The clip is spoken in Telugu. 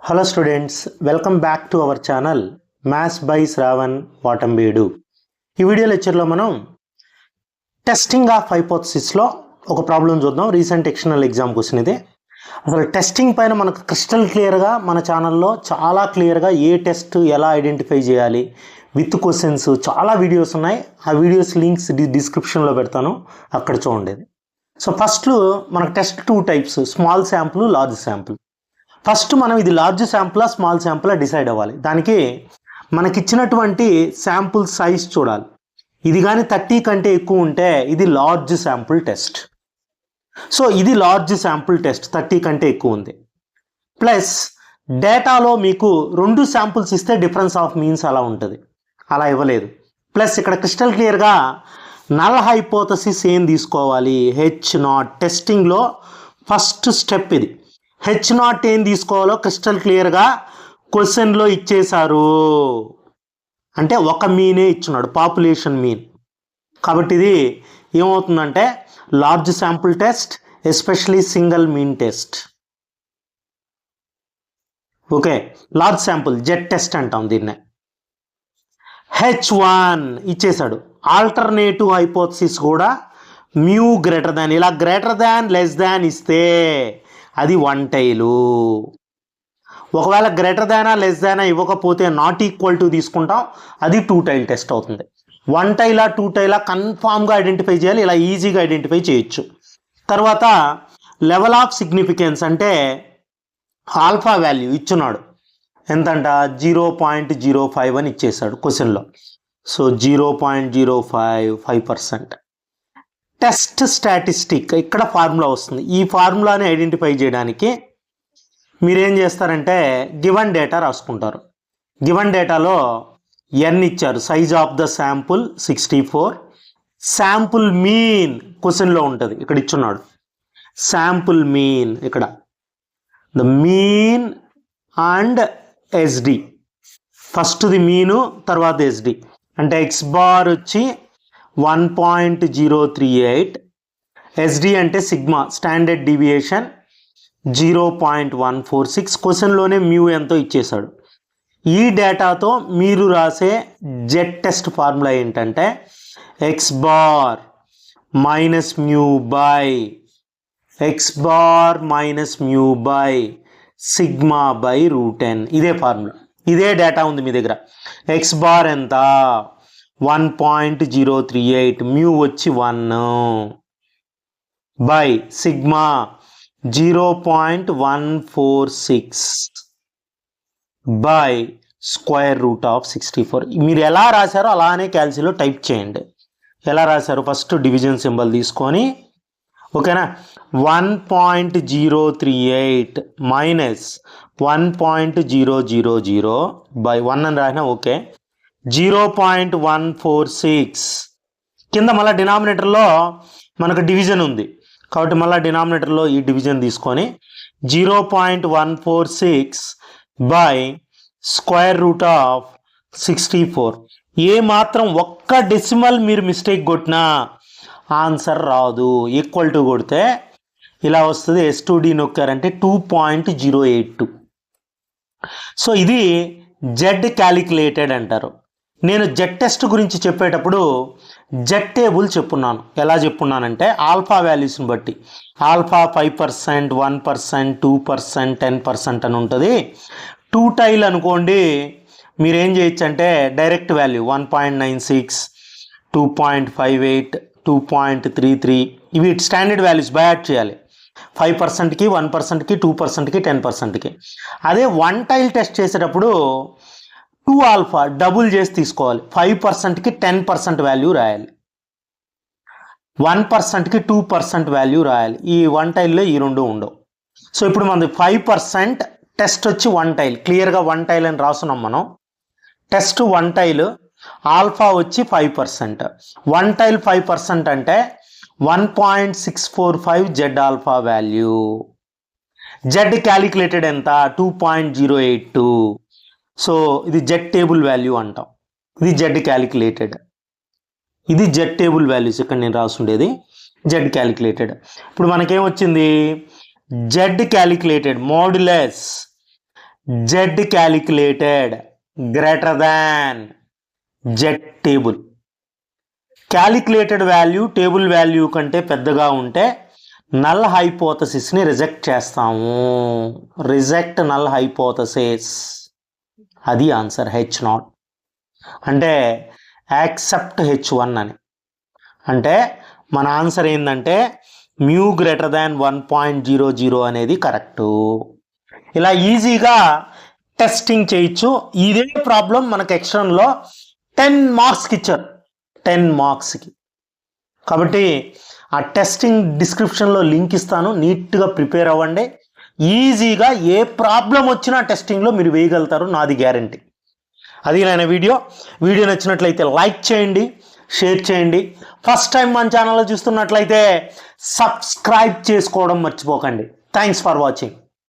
Hello students, welcome back to our channel Maths by Shravan Vatambedu. ఈ వీడియో లెక్చర్లో మనం టెస్టింగ్ ఆఫ్ హైపోథసిస్లో ఒక ప్రాబ్లం చూద్దాం. రీసెంట్ ఎక్స్టర్నల్ ఎగ్జామ్ క్వశ్చన్ ఇది. అసలు టెస్టింగ్ పైన మనకు క్రిస్టల్ క్లియర్గా మన ఛానల్లో చాలా క్లియర్గా ఏ టెస్ట్ ఎలా ఐడెంటిఫై చేయాలి విత్ క్వశ్చన్స్ చాలా వీడియోస్ ఉన్నాయి. ఆ వీడియోస్ లింక్స్ డిస్క్రిప్షన్లో పెడతాను, అక్కడ చూడండి. సో ఫస్ట్ మనకు test 2 types, small sample, large sample. First మనం ఇది లార్జ్ శాంపులా స్మాల్ శాంపులా డిసైడ్ అవ్వాలి. దానికి మనకిచ్చినటువంటి శాంపుల్ సైజ్ చూడాలి. ఇది కానీ 30 కంటే ఎక్కువ ఉంటే ఇది లార్జ్ శాంపుల్ టెస్ట్. సో ఇది లార్జ్ శాంపుల్ టెస్ట్, 30 కంటే ఎక్కువ ఉంది. ప్లస్ డేటాలో మీకు 2 శాంపుల్స్ ఇస్తే డిఫరెన్స్ ఆఫ్ మీన్స్ అలా ఉంటుంది, అలా ఇవ్వలేదు. ప్లస్ ఇక్కడ క్రిస్టల్ క్లియర్గా నల్ హైపోథసిస్ ఏం తీసుకోవాలి, H0 టెస్టింగ్లో ఫస్ట్ స్టెప్ ఇది. H0 ఏం తీసుకోవాలో క్రిస్టల్ క్లియర్గా క్వశ్చన్లో ఇచ్చేశారు. అంటే ఒక మీనే ఇచ్చున్నాడు, పాపులేషన్ మీన్. కాబట్టి ఇది ఏమవుతుందంటే large sample test, especially single mean test. Okay, large sample Z test అంటాం దీన్నే. H1 ఇచ్చేశాడు. ఆల్టర్నేటివ్ హైపోథసిస్ కూడా మ్యూ గ్రేటర్ దాన్, ఇలా గ్రేటర్ దాన్ లెస్ దాన్ ఇస్తే అది వన్ టైలు. ఒకవేళ గ్రేటర్ దానా లెస్ దానా ఇవ్వకపోతే నాట్ ఈక్వల్ టు తీసుకుంటాం, అది 2 టైల్ టెస్ట్ అవుతుంది. 1 టైలా 2 టైలా కన్ఫామ్గా ఐడెంటిఫై చేయాలి, ఇలా ఈజీగా ఐడెంటిఫై చేయొచ్చు. తర్వాత లెవెల్ ఆఫ్ సిగ్నిఫికెన్స్ అంటే ఆల్ఫా వాల్యూ ఇచ్చున్నాడు, ఎంతంట 0.05 అని ఇచ్చేసాడు క్వశ్చన్లో. సో 0.05 5%. టెస్ట్ స్టాటిస్టిక్ ఇక్కడ ఫార్ములా వస్తుంది. ఈ ఫార్ములాని ఐడెంటిఫై చేయడానికి మీరేం చేస్తారంటే గివన్ డేటా రాసుకుంటారు. గివన్ డేటాలో ఎన్ ఇచ్చారు, size of the sample 64, sample mean క్వశ్చన్లో ఉంటుంది, ఇక్కడ ఇచ్చున్నాడు శాంపుల్ మీన్. ఇక్కడ ద మీన్ అండ్ ఎస్డి, ఫస్ట్ది మీను తర్వాత ఎస్డి. అంటే ఎక్స్ బార్ వచ్చి 1.038, ఎస్డి అంటే సిగ్మా స్టాండర్డ్ డీవియేషన్ 0.146. క్వశ్చన్లోనే మ్యూ ఎంతో ఇచ్చేశాడు. ఈ డేటాతో మీరు రాసే జెడ్ టెస్ట్ ఫార్ములా ఏంటంటే X bar minus mu by X bar minus mu by sigma by √n. ఇదే ఫార్ములా, ఇదే డేటా ఉంది మీ దగ్గర. ఎక్స్ బార్ ఎంత 1.038, మ్యూ వచ్చి 1 by sigma 0.146 by square root of 64. మీరు ఎలా రాశారో అలానే క్యాల్సిలో టైప్ చేయండి. ఎలా రాశారు, ఫస్ట్ డివిజన్ సింబల్ తీసుకొని, ఓకేనా, 1.038 మైనస్ 1.000 బై 1 అని రాసినా ఓకే, 0.146. కింద మళ్ళీ డినామినేటర్లో మనకు డివిజన్ ఉంది కాబట్టి మళ్ళీ డినామినేటర్లో ఈ డివిజన్ తీసుకొని 0.146 బై స్క్వేర్ రూట్ ఆఫ్ 64. ఏ మాత్రం ఒక్క డెసిమల్ మీరు మిస్టేక్ కొట్టినా ఆన్సర్ రాదు. ఈక్వల్ టు కొడితే ఇలా వస్తుంది, S2D నొక్కారంటే 2.082. సో ఇది జెడ్ క్యాలిక్యులేటెడ్ అంటారు. నేను జెడ్ టెస్ట్ గురించి చెప్పేటప్పుడు జెడ్ టేబుల్ చెప్పున్నాను. ఎలా చెప్పున్నానంటే ఆల్ఫా వాల్యూస్ని బట్టి, ఆల్ఫా 5%, 1%, 2%, 10% అని ఉంటుంది. 2 టైల్ అనుకోండి, మీరేం చేయొచ్చు అంటే డైరెక్ట్ వాల్యూ 1.96, 2.58, 2.33 ఇవి స్టాండర్డ్ వాల్యూస్ బై యాడ్ చేయాలి. 5%కి, 1%కి, 2%కి, 10%కి. అదే 1 టైల్ టెస్ట్ చేసేటప్పుడు 2 ఆల్ఫా డబుల్ చేసి తీసుకోవాలి. 5%కి 10% వాల్యూ రాయాలి, 1%కి 2% వాల్యూ రాయాలి. ఈ 1 టైల్లో ఈ 2 ఉండవు. సో ఇప్పుడు మనది 5% టెస్ట్ వచ్చి 1 టైల్, క్లియర్గా 1 టైల్ అని రాస్తున్నాం మనం. టెస్ట్ 1 టైల్, ఆల్ఫా వచ్చి 5%. 1 టైల్ 5% అంటే 1.645 Z alpha value. Z calculated ఎంత 2.082. సో ఇది జెడ్ టేబుల్ వాల్యూ అంటాం. ఇది జెడ్ క్యాలిక్యులేటెడ్, ఇది జెడ్ టేబుల్ వాల్యూస్. ఇక్కడ నేను రాసుండేది జెడ్ క్యాలిక్యులేటెడ్. ఇప్పుడు మనకేమొచ్చింది, Z calculated modulus Z calculated greater than Z table. Calculated value table value కంటే పెద్దగా ఉంటే నల్ హైపోథసిస్ని రిజెక్ట్ చేస్తాము. రిజెక్ట్ నల్ హైపోథసిస్, అది ఆన్సర్ H0. అంటే యాక్సెప్ట్ H1 అని. అంటే మన ఆన్సర్ ఏంటంటే మ్యూ గ్రేటర్ దాన్ 1.00 అనేది కరెక్టు. ఇలా ఈజీగా టెస్టింగ్ చేయొచ్చు. ఇదే ప్రాబ్లం మనకు ఎక్స్టర్నల్లో 10 మార్క్స్కి ఇచ్చారు, 10 మార్క్స్కి. కాబట్టి ఆ టెస్టింగ్ డిస్క్రిప్షన్లో లింక్ ఇస్తాను, నీట్గా ప్రిపేర్ అవ్వండి. ఈజీగా ఏ ప్రాబ్లం వచ్చినా టెస్టింగ్లో మీరు వేయగలుగుతారు, నాది గ్యారంటీ. అది నేను వీడియో నచ్చినట్లయితే లైక్ చేయండి, షేర్ చేయండి. ఫస్ట్ టైం మన ఛానల్లో చూస్తున్నట్లయితే సబ్స్క్రైబ్ చేసుకోవడం మర్చిపోకండి. Thanks for watching.